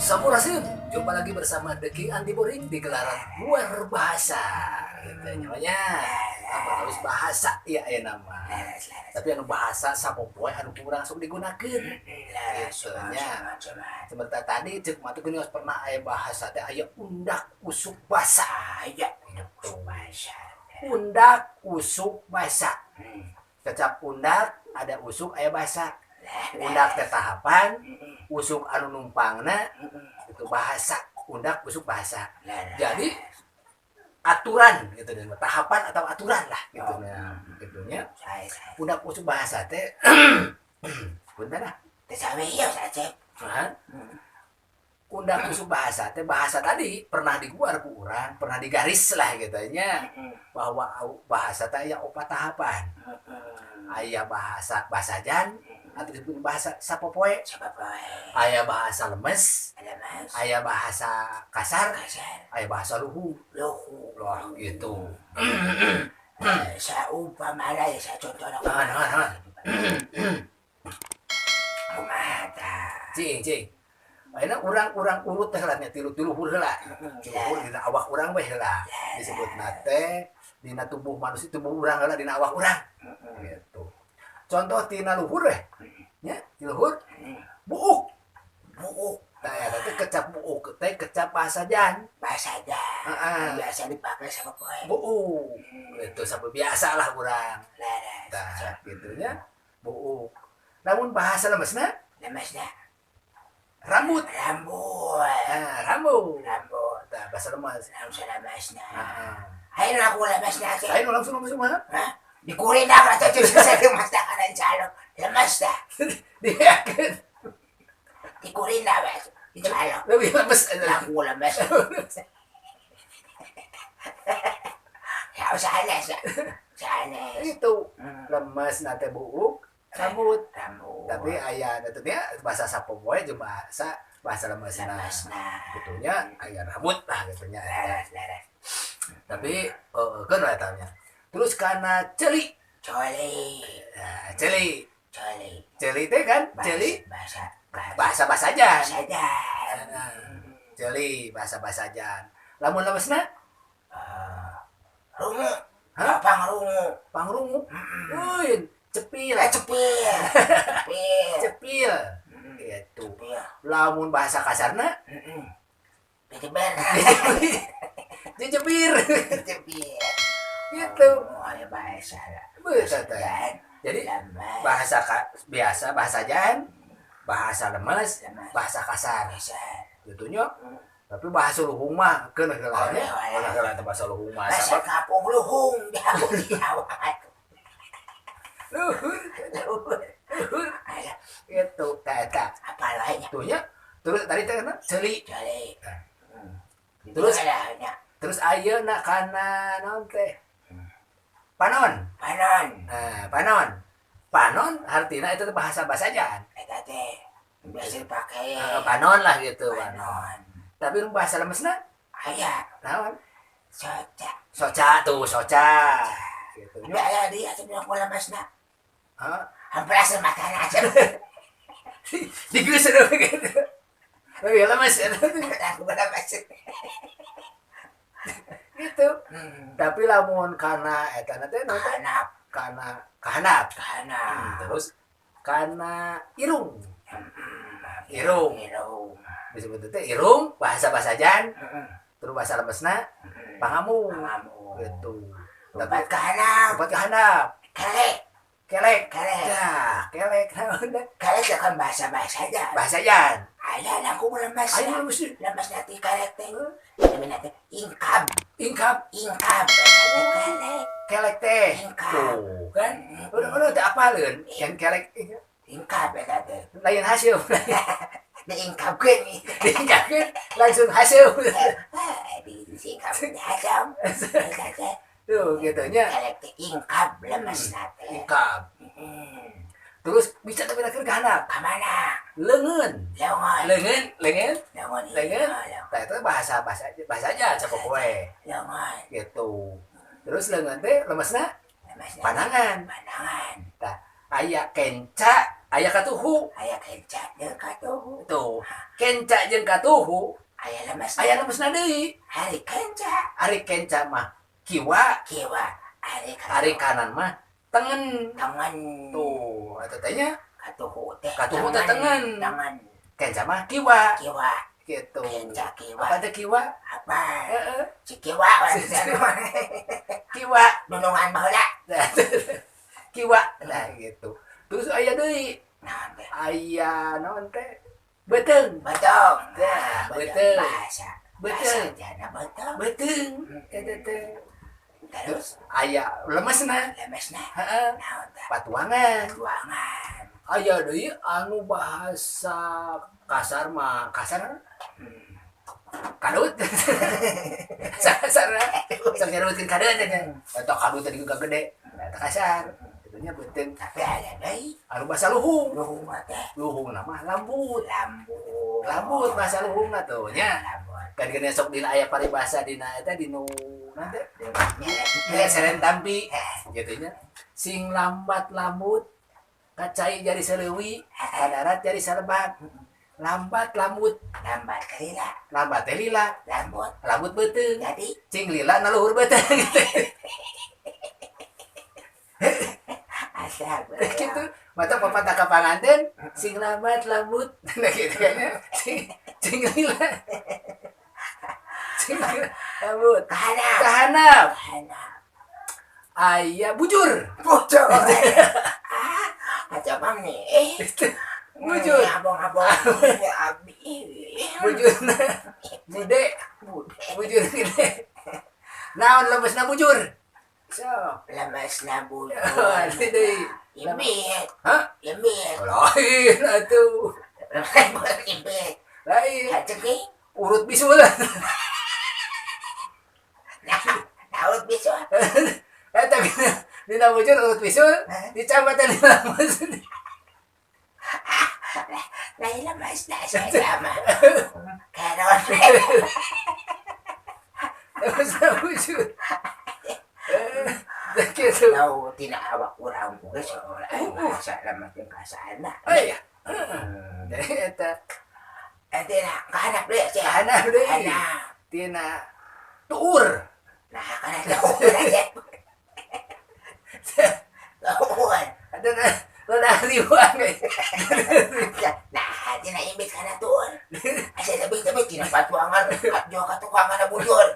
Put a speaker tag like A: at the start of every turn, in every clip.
A: Sampurasun, jumpa lagi bersama The King Anti Boring di gelaran luar bahasa. Gitu namanya. Apa harus bahasa ya nama. Tapi anu bahasa sapopoe anu kurang sok digunakeun. Gitunya. Sebentar tadi cek mah teh pernah aya bahasa teh aya undak usuk basa aya gitu. Undak usuk basa. Kecap undak ada usuk aya basa. Undak teh tahapan, usuk anu numpangna itu bahasa, undak usuk bahasa. Jadi aturan gitu dan tahapan atau aturan lah gitu gitunya. Undak usuk bahasa teh punten lah.
B: Teh saweyo saja.
A: Undak usuk bahasa teh bahasa tadi pernah diguar ku urang, pernah digaris lah gitu nya bahwa bahasa teh aya opat tahapan. Aya bahasa basajan atau disebut bahasa sapopoe, aya bahasa lemes, aya bahasa kasar, aya bahasa luhu lah gitu.
B: Saumpamana ya sa contohna. Kumaha
A: Cing. Ayeuna urang urut teh lah nya tilu-tilu heula. Tilu dina awak urang we heula. Disebutna teh dina tubuh manusia tubuh urang heula dina awak urang. Gitu. Contoh tina luhur we. Nya, ti luhur. Buuk. Tah eta teh kecap buuk teh kecap basajan. Heeh.
B: biasa dipakai sama poe.
A: Buuk. Itu sampai biasa lah urang. Tah gitunya buuk. Namun bahasa lemesna
B: Lemesna
A: rambut.
B: rambut.
A: Rambut.
B: Rambut.
A: Tah bahasa lemes.
B: Langsung lemesna.
A: Heeh.
B: Hayu aku lemesna teh.
A: Ayo langsung lemes mah.
B: Hah? Dikurin dah kata cuci saya lemesna kana calo. Lemes dah.
A: Diakeun.
B: Dikurin dah wes. Calo.
A: Lebih lemes.
B: Aku lemes. Ya sanes. Sanes.
A: Itu lemes nate buuk rambut.
B: Rambut.
A: Tapi aya nya bahasa sapopoe jeung bahasa lemesna. Gitunya aya rambut lah gitunya.
B: Leres.
A: Tapi kan eta nya. Terus kana ceuli.
B: Coli.
A: Nah, ceuli.
B: Coli.
A: Ceuli teh kan ceuli
B: Bahasa
A: bahasa-basajan.
B: saja.
A: Ceuli bahasa-basajan. Lamun lemesna
B: Rungu.
A: Hah?
B: Pangrungu.
A: pangrungu. Uin, cepil.
B: Cepil.
A: Cepil. Gitu.
B: Cepil.
A: Lamun bahasa kasarna
B: Bener.
A: dijebir.
B: Cepil.
A: Gitu.
B: Oh, ya bahasa lah.
A: Betul teh. Jadi bahasa biasa, bahasa jan, bahasa lemes, bahasa kasar. Gitunya. Tapi bahasa luhung mah keun heula nya. Heula teh bahasa luhung mah
B: Bahasa
A: sabab
B: kapung luhung. Luhur.
A: luhur. Gitu tah eta.
B: Apa lainnya?
A: Tuhnya. Terus tadi teh kana ceuli.
B: Coli.
A: Terus?
B: Adanya.
A: Terus ayeuna kana naon teh? Panon.
B: Panon.
A: Panon. Panon artina itu bahasa basajan.
B: Eta teh biasa dipakai.
A: Panon lah gitu, panon.
B: Panon.
A: Tapi nu bahasa lemesna
B: Aya.
A: naon?
B: Soca.
A: Soca. Gitu.
B: Udah ya dia sebelum bola masna.
A: Hah?
B: Hampir makan aja.
A: Digeus deui gitu. Lebih lemes
B: Aku bola masuk.
A: gitu. Tapi lamun kana eta teh naon teh?
B: Kahanap.
A: Kana. Terus kana irung. Irung. Disebut teh irung bahasa basajan. Terus bahasa lemesna pangamu. Gitu.
B: Tempat kahanap.
A: Tempat kehandap.
B: Kelek.
A: Ya, kelek naon teh?
B: Kelek kan bahasa aja.
A: Basajan.
B: Aya aku bola mas.
A: Ayo mesti
B: Lemas nanti kelek teh. Namanya teh ingkab.
A: ingkap
B: Kelek.
A: kelek teh.
B: Ingkap.
A: Tuh, kan? Udah teh apaleun? Yang kelek
B: Ingkab eta teh.
A: lain hasil.
B: Diingkapkeun nih.
A: Diingkapkeun langsung hasil.
B: Disingkap asam. Eta teh.
A: Tuh, gitunya.
B: Kelek teh ingkab lemes nate.
A: Ingkap. Terus bisa tapi ke handap.
B: Kamana?
A: Leungeun.
B: Leungeun.
A: Leungeun. Tah itu bahasa aja sapopoe.
B: Leungeun.
A: Gitu. Terus leungeun teh lemesna
B: Lemes nate.
A: panangan.
B: Pandangan.
A: Tah aya kenca aya katuhu
B: aya kenca jeung katuhu
A: tuh kenca jeung katuhu
B: aya lemes
A: aya lemesna deui
B: hari kenca
A: ari kenca mah kiwa
B: kiwa hari
A: ari kanan mah tengen
B: tangan
A: tuh eta teh nya
B: katuhu teh
A: tengen
B: tangan
A: kenca mah kiwa
B: kiwa
A: gitu
B: kenca kiwa
A: apa teh kiwa
B: apa
A: heeh
B: si kiwa
A: kiwa
B: nunungan baheula
A: kiwa nah gitu terus aya deui
B: naon teh
A: aya naon teh beteung
B: betong
A: Nah, betul.
B: bahasa
A: Betul.
B: jana betong
A: beteung eta teh
B: terus
A: aya lemesna
B: lemesna
A: heeh
B: naon teh
A: patuangan
B: ruangan
A: aya deui anu bahasa kasar mah kasar kadut kasar sok nyarutkeun kadut eta kadut tadi juga gede eta kasar itunya beuteung
B: tapi aya deui
A: anu bahasa luhung
B: luhung mah teh
A: luhung nama lambut
B: lambut
A: bahasa luhung tuh nya
B: lambut
A: kan gini sok dina aya paribasa dina eta dinu nanti ya seren tampi gitu nya sing lambat lambut kacai jari seleuwi kadarat jari salebat lambat lambut
B: lambat kalila
A: lambat teh lila lambut beuteung
B: jadi
A: cing lila na luhur beuteung
B: asal
A: gitu mata pepatah ka panganten sing lambat lambut nah gitu kan ya cing lila cing lila lambut kahanap aya bujur
B: bocor aja bang nih
A: bujur
B: abang-abang abi
A: bujur bude bujur gede naon lemesna bujur so
B: lemesna bujur
A: ini deui
B: imbit
A: hah
B: imbit
A: lain atuh
B: imbit
A: lain
B: hacegi
A: urut bisul
B: naut bisa
A: eta dina bujur urut bisul dicambatan di lamus
B: lain lemes dah saya sama karon
A: lemesna bujur gitu
B: tahu tina awak urang geus bahasa lemes jeung kasana
A: aya eta
B: tina kahanap deui ceh
A: kahanap deui
B: kahanap
A: tina tuur
B: nah kana tuur aja tuur
A: ada na ribuan
B: nah tina imbit kana tuur asa lebih tina patuangan jo ka tukang kana bujur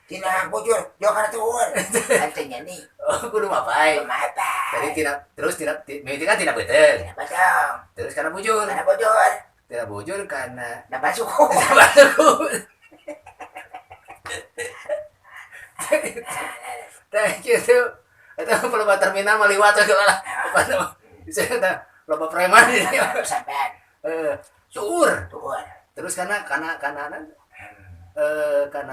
B: tina bujur jo kana tuur artinya nih
A: oh kudu mapai
B: apa
A: tadi terus mimiti kan tidak betul
B: tina batang
A: terus karena bujur
B: kana bujur
A: tidak bujur karena
B: dapat suku
A: thank you tuh itu peloba terminal maliwat segala apa bisa kita peloba preman ini
B: sampean
A: tuur
B: tuur
A: terus karena karena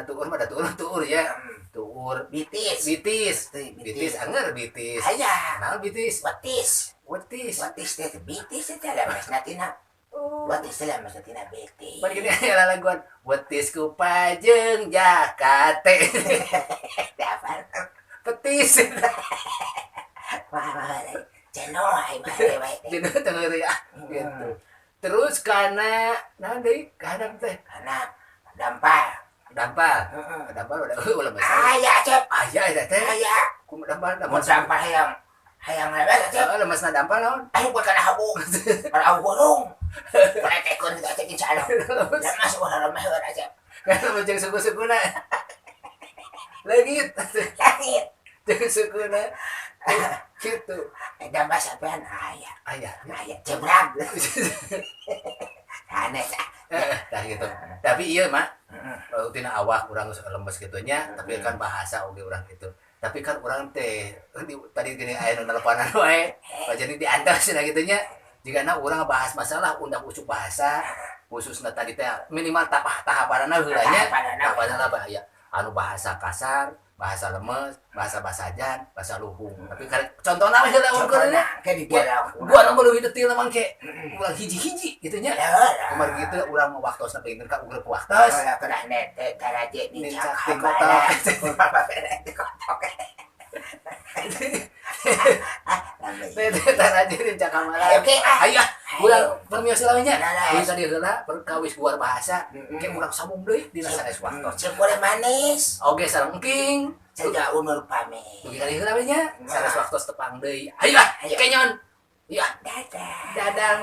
A: tuur mah ada tuur ya tuur
B: bitis
A: bitis anger bitis
B: aya
A: nah bitis
B: watis
A: wetis
B: teh bitis teh lemesna tina watis teh lemesna tina bitis
A: pan gini aya laguan wetis ku pajeng jakate
B: dapat
A: petis
B: wah cenoai bae
A: jadi tengeri ya gitu terus karena nanti kadang teh
B: karena dampal
A: udah ulah masuk
B: aya cep
A: aya eta teh
B: aya
A: kumaha dampal
B: mun dampal hayang lemes cep
A: lemesna dampal naon
B: ayo buat kana habu para habu burung para tekun kita cekin calo lemes ulah lemes ulah cep
A: karena macam suku-sukuna langit sukuna gitu
B: dampal sampean aya cebrang aneh
A: dah gitu tapi iya mak tina awak urang lemes gitunya tapi kan bahasa oge urang gitu tapi kan urang teh tadi gini aya nu teleponan wae jadi diantar cenah gitunya jigana urang bahas masalah undang usuk bahasa khususna tadi teh minimal tahapanana heula nya tahapanana aya anu bahasa kasar bahasa lemes, bahasa basajan, bahasa luhung. Tapi contohnya heula urang
B: ke di dalam
A: gua nu leuwih detail mangke ulang hiji-hiji gitu nya. Kumar gitu urang mau waktosna pengen ka ugur waktos.
B: Pernah net taraje di
A: cak kotok. Sebentar aja di kamar.
B: Oke,
A: Ayo, ulang permiosi lawannya.
B: Nah,
A: Ini tadi heula perkawis luar bahasa. Kayak ulang sambung deui dina sanes waktu.
B: Sepuluh manis.
A: Oke, sareng engking.
B: Saya undur pamit.
A: Dugi kali heula we nya. Sanes waktu tepang deui. Ayo, kenyon. Iya,
B: Dadah.
A: dadang.